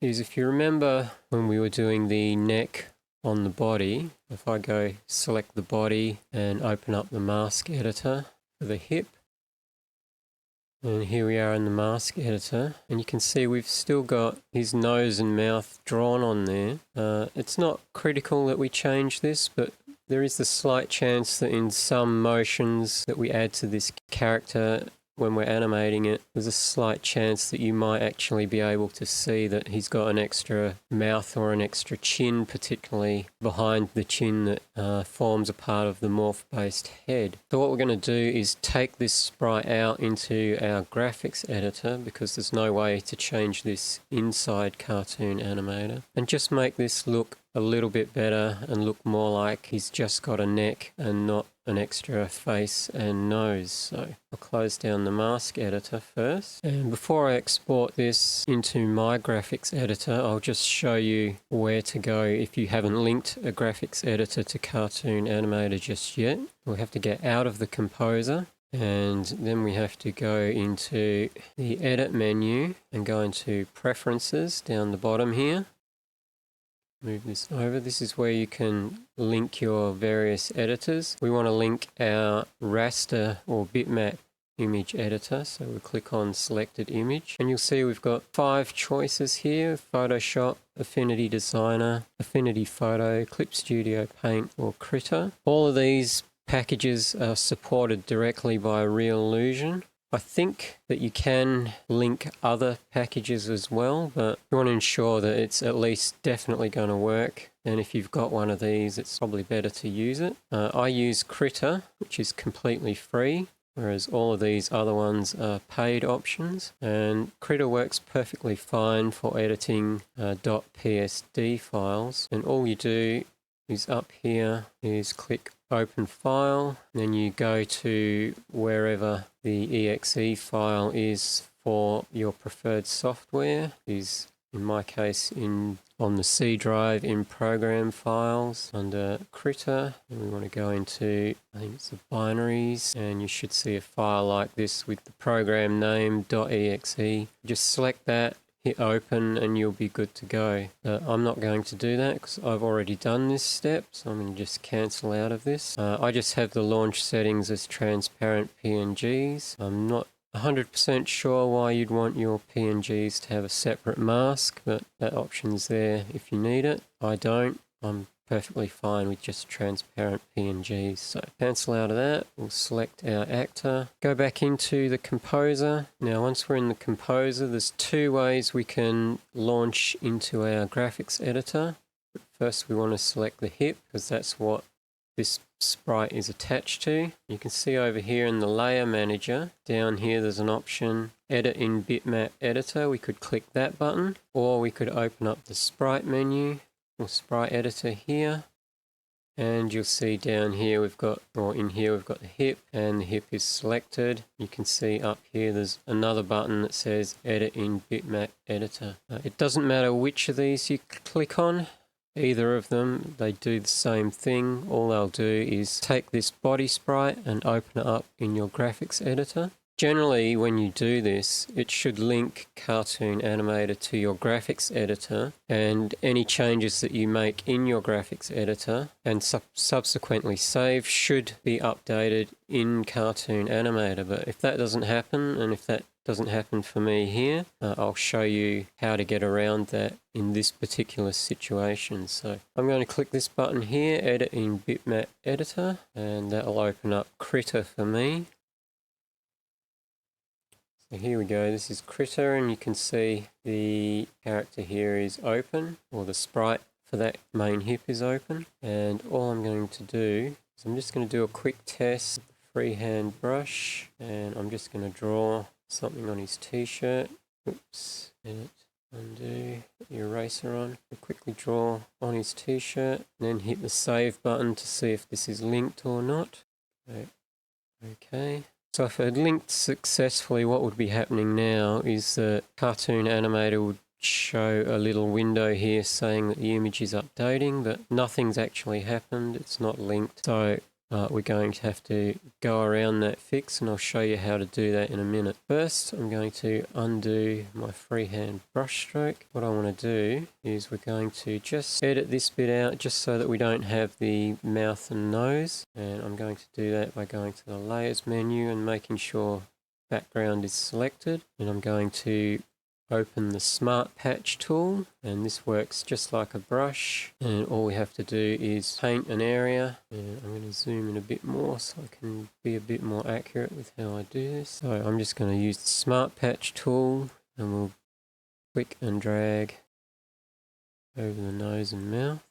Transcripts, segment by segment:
is if you remember when we were doing the neck on the body, if I go select the body and open up the mask editor for the hip, and here we are in the mask editor, and you can see we've still got his nose and mouth drawn on there. It's not critical that we change this, but there is the slight chance that in some motions that we add to this character when we're animating it, there's a slight chance that you might actually be able to see that he's got an extra mouth or an extra chin, particularly behind the chin that forms a part of the morph-based head. So what we're going to do is take this sprite out into our graphics editor, because there's no way to change this inside Cartoon Animator, and just make this look a little bit better and look more like he's just got a neck and not an extra face and nose. So I'll close down the mask editor first, and before I export this into my graphics editor, I'll just show you where to go if you haven't linked a graphics editor to Cartoon Animator just yet. We'll have to get out of the composer, and then we have to go into the edit menu and go into preferences down the bottom here. Move this over. This is where you can link your various editors. We want to link our raster or bitmap image editor, so we'll click on selected image, and you'll see we've got 5 choices here: Photoshop, Affinity Designer, Affinity Photo, Clip Studio Paint, or Krita. All of these packages are supported directly by Reallusion. I think that you can link other packages as well, but you want to ensure that it's at least definitely going to work. And if you've got one of these, it's probably better to use it. I use Krita, which is completely free, whereas all of these other ones are paid options. And Krita works perfectly fine for editing .psd files. And all you do is up here is click Open File, then you go to wherever the exe file is for your preferred software. Is in my case on the C drive in Program Files under Krita, and we want to go into, I think it's the binaries, and you should see a file like this with the program name .exe. Just select that, hit open, and you'll be good to go. I'm not going to do that because I've already done this step, so I'm going to just cancel out of this. I just have the launch settings as transparent PNGs. I'm not 100% sure why you'd want your PNGs to have a separate mask, but that option's there if you need it. I don't. I'm perfectly fine with just transparent PNGs. So cancel out of that. We'll select our actor. Go back into the composer. Now once we're in the composer, there's 2 ways we can launch into our graphics editor. But first we want to select the hip, because that's what this sprite is attached to. You can see over here in the layer manager, down here there's an option, edit in bitmap editor. We could click that button, or we could open up the sprite menu or sprite editor here, and you'll see down here we've got, or in here we've got the hip, and the hip is selected. You can see up here there's another button that says edit in bitmap editor. It doesn't matter which of these you click on. Either of them, they do the same thing. All they'll do is take this body sprite and open it up in your graphics editor. Generally, when you do this, it should link Cartoon Animator to your graphics editor, and any changes that you make in your graphics editor and subsequently save should be updated in Cartoon Animator. But if that doesn't happen, and if that doesn't happen for me here, I'll show you how to get around that in this particular situation. So I'm going to click this button here, edit in bitmap editor, and that'll open up Krita for me. So here we go, this is Krita, and you can see the character here is open, or the sprite for that main hip is open. And all I'm going to do is I'm just going to do a quick test with the freehand brush, and I'm just going to draw something on his t-shirt. Oops, edit, undo, put the eraser on. We'll quickly draw on his t-shirt, and then hit the save button to see if this is linked or not. Okay. So if it had linked successfully, what would be happening now is that Cartoon Animator would show a little window here saying that the image is updating, but nothing's actually happened. It's not linked. So we're going to have to go around that fix, and I'll show you how to do that in a minute. First, I'm going to undo my freehand brush stroke. What I want to do is we're going to just edit this bit out just so that we don't have the mouth and nose. And I'm going to do that by going to the Layers menu and making sure background is selected. And I'm going to open the Smart Patch tool, and this works just like a brush, and all we have to do is paint an area. And I'm going to zoom in a bit more so I can be a bit more accurate with how I do this. So I'm just going to use the Smart Patch tool, and we'll click and drag over the nose and mouth.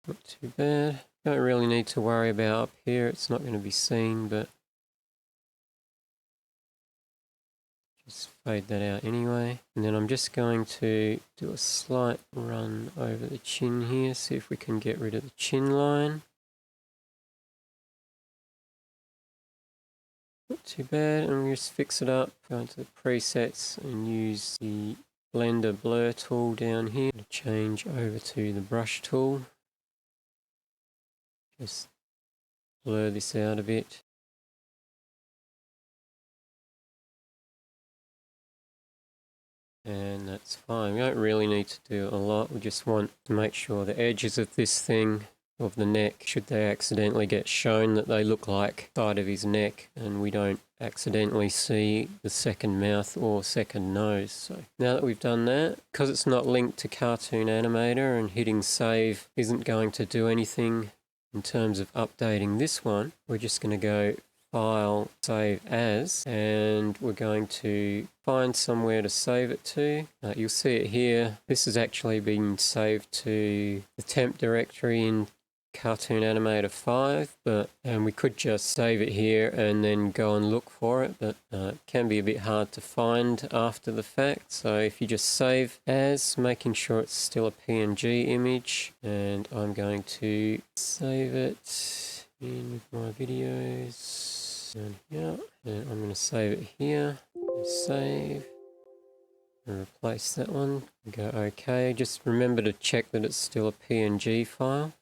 Not too bad. Don't really need to worry about up here, it's not going to be seen, but just fade that out anyway. And then I'm just going to do a slight run over the chin here, see if we can get rid of the chin line. Not too bad, and we'll just fix it up. Go into the presets and use the blender blur tool down here to change over to the brush tool. Just blur this out a bit. And that's fine. We don't really need to do a lot. We just want to make sure the edges of this thing, of the neck, should they accidentally get shown, that they look like the side of his neck and we don't accidentally see the second mouth or second nose. So now that we've done that, because it's not linked to Cartoon Animator and hitting save isn't going to do anything in terms of updating this one, we're just going to go File, Save As, and we're going to find somewhere to save it to. You'll see it here. This has actually been saved to the temp directory in Cartoon Animator 5, and we could just save it here and then go and look for it, but it can be a bit hard to find after the fact. So if you just save as, making sure it's still a PNG image, and I'm going to save it in with my videos down here, and I'm going to save it here. Save and replace that one. Go OK. Just remember to check that it's still a PNG file.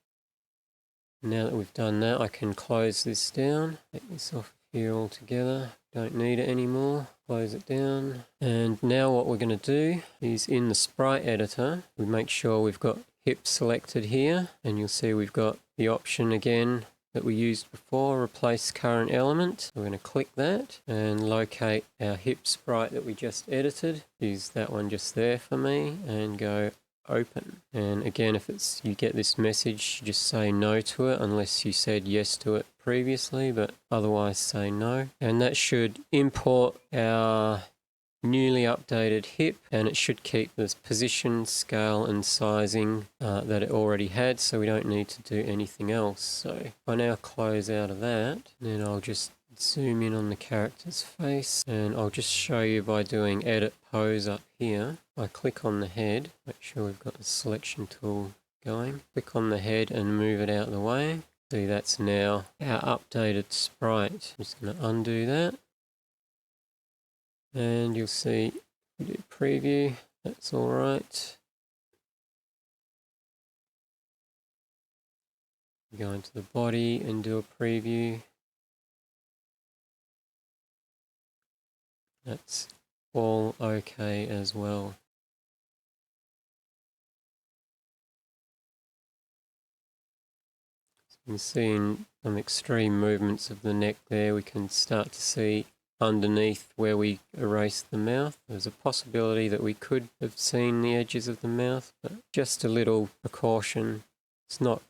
Now that we've done that, I can close this down. Take this off here altogether. Don't need it anymore. Close it down. And now what we're going to do is in the Sprite editor, we make sure we've got hip selected here, and you'll see we've got the option again that we used before, replace current element. We're going to click that and locate our hip sprite that we just edited. Use that one just there for me and go open. And again, if it's you get this message, just say no to it unless you said yes to it previously, but otherwise say no. And that should import our newly updated hip, and it should keep the position, scale and sizing that it already had, so we don't need to do anything else. So if I now close out of that, then I'll just zoom in on the character's face, and I'll just show you by doing edit pose up here. I click on the head, make sure we've got the selection tool going, click on the head and move it out of the way. See, that's now our updated sprite. I'm just going to undo that. And you'll see, we do preview, that's all right. Go into the body and do a preview. That's all okay as well. So you can see in some extreme movements of the neck there, we can start to see underneath where we erased the mouth. There's a possibility that we could have seen the edges of the mouth, but just a little precaution. It's not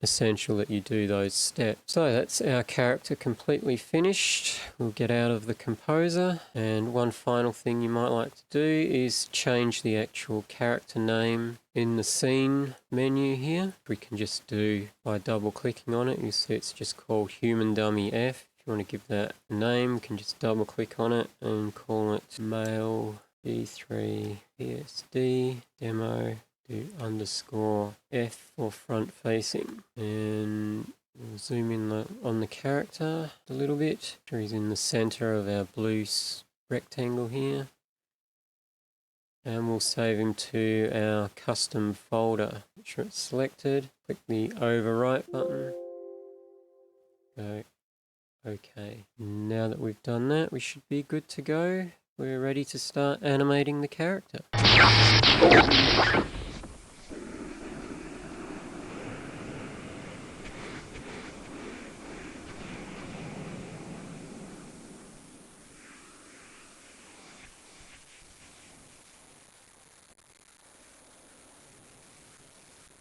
essential that you do those steps. So that's our character completely finished. We'll get out of the composer, and one final thing you might like to do is change the actual character name in the scene menu here. We can just do by double clicking on it. You see it's just called Human Dummy F. If you want to give that a name, you can just double click on it and call it Male D3 PSD Demo, do _F for front facing, and we'll zoom in on the character a little bit. He's in the center of our blue rectangle here. And we'll save him to our custom folder. Make sure it's selected. Click the overwrite button. Go OK. Now that we've done that, we should be good to go. We're ready to start animating the character.